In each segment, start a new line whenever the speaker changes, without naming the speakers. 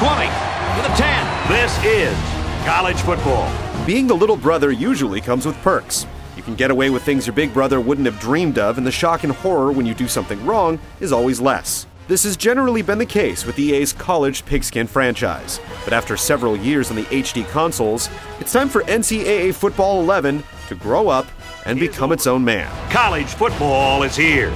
20, to the 10.
This is college football.
Being the little brother usually comes with perks. You can get away with things your big brother wouldn't have dreamed of, and the shock and horror when you do something wrong is always less. This has generally been the case with EA's College Pigskin franchise. But after several years on the HD consoles, it's time for NCAA Football 11 to grow up and become its own man.
College football is here.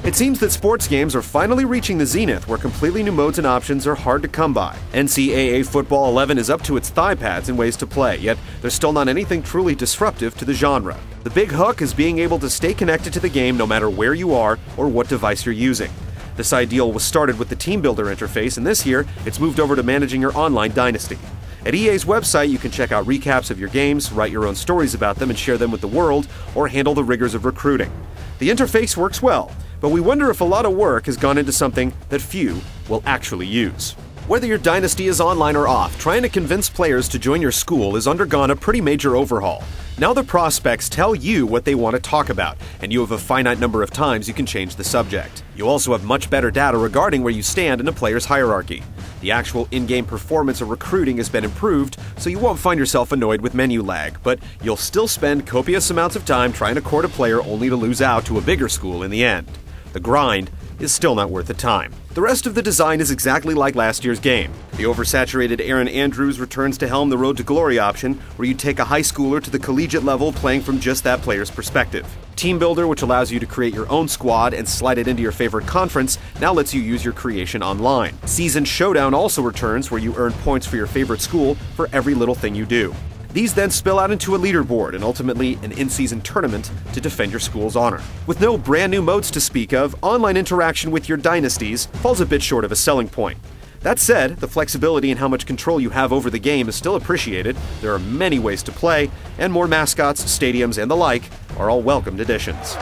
It seems that sports games are finally reaching the zenith where completely new modes and options are hard to come by. NCAA Football 11 is up to its thigh pads in ways to play, yet there's still not anything truly disruptive to the genre. The big hook is being able to stay connected to the game no matter where you are or what device you're using. This ideal was started with the Team Builder interface, and this year it's moved over to managing your online dynasty. At EA's website, you can check out recaps of your games, write your own stories about them and share them with the world, or handle the rigors of recruiting. The interface works well, but we wonder if a lot of work has gone into something that few will actually use. Whether your dynasty is online or off, trying to convince players to join your school has undergone a pretty major overhaul. Now the prospects tell you what they want to talk about, and you have a finite number of times you can change the subject. You also have much better data regarding where you stand in a player's hierarchy. The actual in-game performance of recruiting has been improved, so you won't find yourself annoyed with menu lag, but you'll still spend copious amounts of time trying to court a player only to lose out to a bigger school in the end. The grind is still not worth the time. The rest of the design is exactly like last year's game. The oversaturated Aaron Andrews returns to helm the Road to Glory option, where you take a high schooler to the collegiate level playing from just that player's perspective. Team Builder, which allows you to create your own squad and slide it into your favorite conference, now lets you use your creation online. Season Showdown also returns, where you earn points for your favorite school for every little thing you do. These then spill out into a leaderboard and ultimately an in-season tournament to defend your school's honor. With no brand new modes to speak of, online interaction with your dynasties falls a bit short of a selling point. That said, the flexibility and how much control you have over the game is still appreciated. There are many ways to play, and more mascots, stadiums, and the like are all welcomed additions.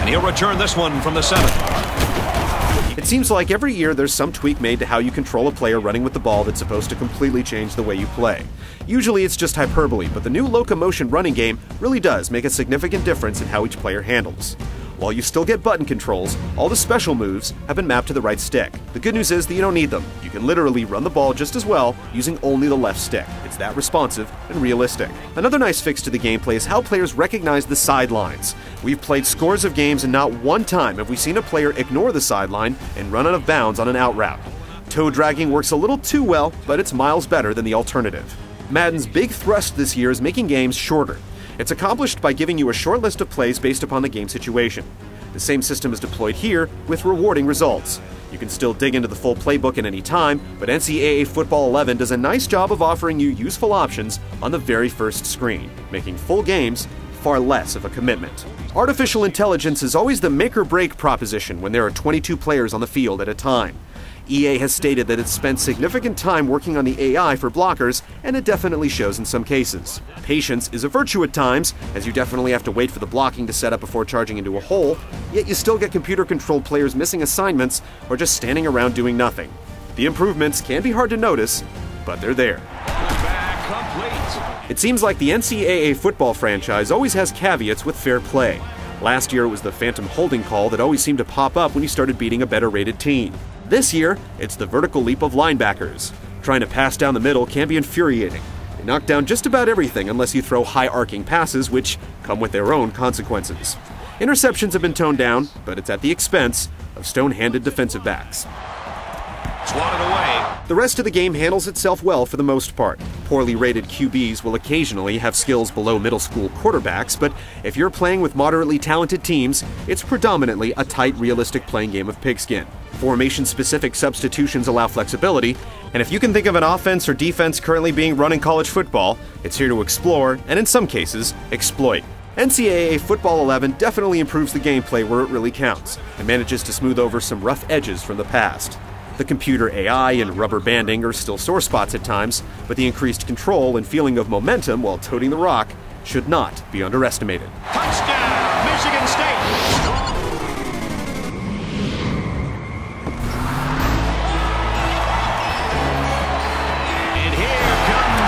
And he'll return this one from the 7.
It seems like every year there's some tweak made to how you control a player running with the ball that's supposed to completely change the way you play. Usually it's just hyperbole, but the new locomotion running game really does make a significant difference in how each player handles. While you still get button controls, all the special moves have been mapped to the right stick. The good news is that you don't need them. You can literally run the ball just as well using only the left stick. It's that responsive and realistic. Another nice fix to the gameplay is how players recognize the sidelines. We've played scores of games and not one time have we seen a player ignore the sideline and run out of bounds on an out route. Toe dragging works a little too well, but it's miles better than the alternative. Madden's big thrust this year is making games shorter. It's accomplished by giving you a short list of plays based upon the game situation. The same system is deployed here with rewarding results. You can still dig into the full playbook at any time, but NCAA Football 11 does a nice job of offering you useful options on the very first screen, making full games far less of a commitment. Artificial intelligence is always the make-or-break proposition when there are 22 players on the field at a time. EA has stated that it's spent significant time working on the AI for blockers, and it definitely shows in some cases. Patience is a virtue at times, as you definitely have to wait for the blocking to set up before charging into a hole, yet you still get computer-controlled players missing assignments or just standing around doing nothing. The improvements can be hard to notice, but they're there. It seems like the NCAA football franchise always has caveats with fair play. Last year it was the phantom holding call that always seemed to pop up when you started beating a better-rated team. This year, it's the vertical leap of linebackers. Trying to pass down the middle can be infuriating. They knock down just about everything unless you throw high-arcing passes, which come with their own consequences. Interceptions have been toned down, but it's at the expense of stone-handed defensive backs.
Swatted away.
The rest of the game handles itself well for the most part. Poorly rated QBs will occasionally have skills below middle school quarterbacks, but if you're playing with moderately talented teams, it's predominantly a tight, realistic playing game of pigskin. Formation-specific substitutions allow flexibility, and if you can think of an offense or defense currently being run in college football, it's here to explore, and in some cases, exploit. NCAA Football 11 definitely improves the gameplay where it really counts, and manages to smooth over some rough edges from the past. The computer AI and rubber banding are still sore spots at times, but the increased control and feeling of momentum while toting the rock should not be underestimated.
Touchdown, Michigan State! And here comes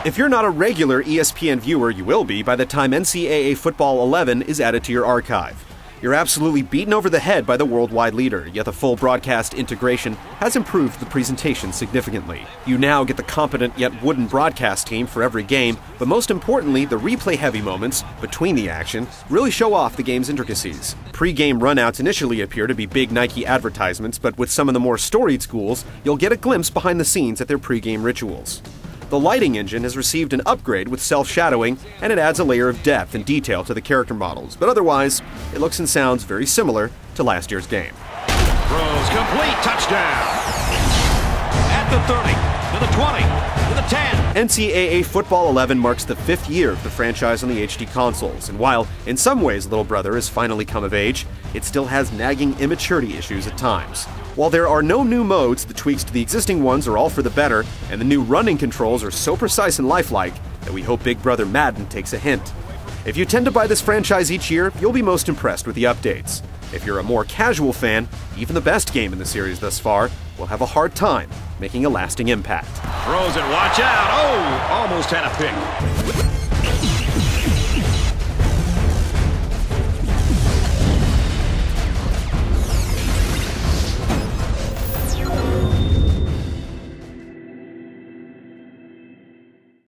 If you're not a regular ESPN viewer, you will be by the time NCAA Football 11 is added to your archive. You're absolutely beaten over the head by the worldwide leader, yet the full broadcast integration has improved the presentation significantly. You now get the competent yet wooden broadcast team for every game, but most importantly, the replay-heavy moments between the action really show off the game's intricacies. Pre-game runouts initially appear to be big Nike advertisements, but with some of the more storied schools, you'll get a glimpse behind the scenes at their pre-game rituals. The lighting engine has received an upgrade with self-shadowing, and it adds a layer of depth and detail to the character models, but otherwise, it looks and sounds very similar to last year's game.
Throws complete, touchdown! At the 30, to the 20, to the 10.
NCAA Football 11 marks the 5th year of the franchise on the HD consoles, and while in some ways Little Brother has finally come of age, it still has nagging immaturity issues at times. While there are no new modes, the tweaks to the existing ones are all for the better, and the new running controls are so precise and lifelike that we hope Big Brother Madden takes a hint. If you tend to buy this franchise each year, you'll be most impressed with the updates. If you're a more casual fan, even the best game in the series thus far will have a hard time making a lasting impact.
Throws it, watch out! Oh, almost had a pick.